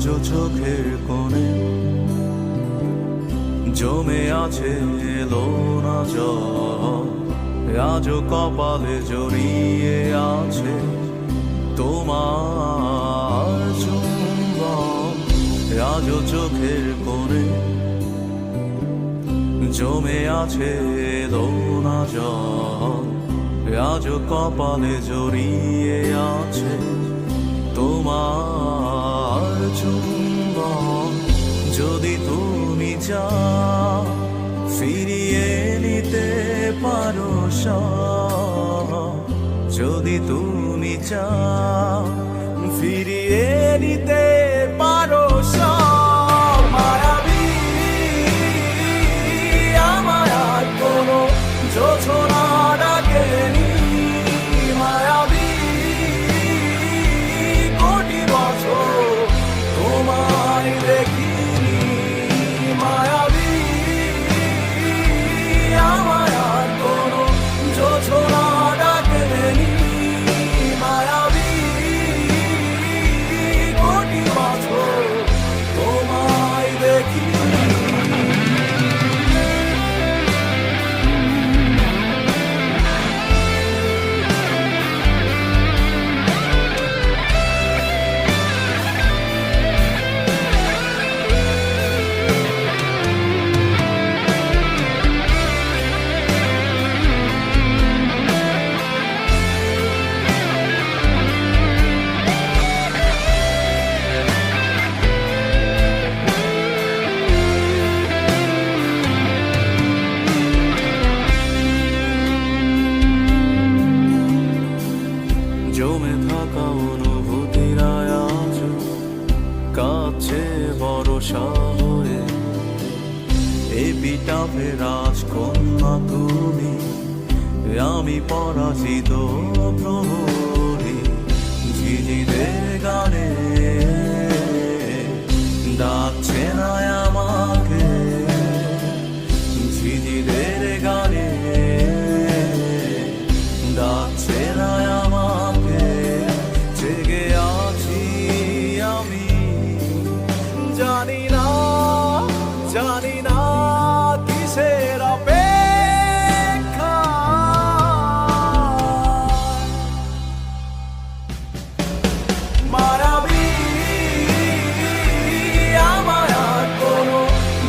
আজও চোখের কোণে জমে আছে এলো না জল, আজও কপালে জড়িয়ে আছে তোমার চুম্বন। আজও চোখের কোণে জমে আছে এলো না জল, আজও কপালে জড়িয়ে আছে তোমার চুম্বন। যদি তুমি চাও ফিরিয়ে নিতে পারো সব, যদি তুমি চাও ফিরিয়ে নিতে পারো সব। মায়াবী আমার আর কোনো যোছনা ডাকেনি, মায়াবী কোটি বছর তোমায় দেখিনি, মায়াবী আমার আর কোনো যোছনা ডাকেনি, মায়াবী কোটি বছর তোমায় দেখিনি। জমে থাকা অনুভূতিরা আজ কাছে ভরসা হয়ে, এপিটাফে রাজকন্যা তুমি, আমি পরাজিত প্রহরী। ঝিঝিদের গানে ডাকছে না আমাকে, ঝিঝিদের গানে ডাকছে না আমাকে, জেগে আছি আমি জানি না, জানি না কিসের অপেক্ষা। মায়াবী আমার আর কোনো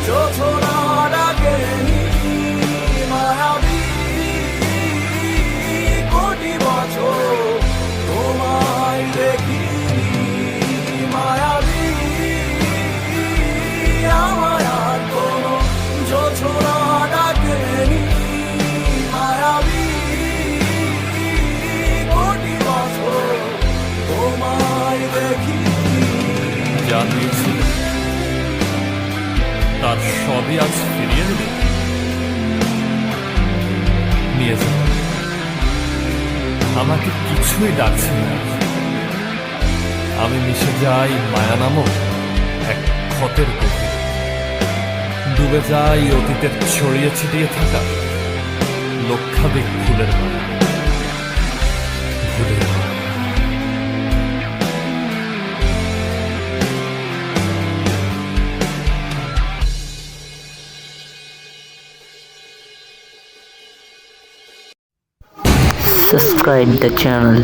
যোছনা ডাকেনি, মায়াবী কোটি বছর তোমায় দেখিনি, মায়াবী আমার আর কোনো যোছনা ডাকেনি, মায়াবী কোটি বছর তোমায় দেখিনি। যা দিয়েছিল তার সবই আজ ফিরিয়ে দেবে, নিয়ে যাও। আমাকে কিছুই ডাকছে না, আমি মিশে যাই মায়া নামক এক ক্ষতের গভীরে, ডুবে যাই অতীতের ছড়িয়ে ছিটিয়ে থাকা লক্ষাধিক ফুলের মায়া, ভুলের মায়া। Subscribe the channel.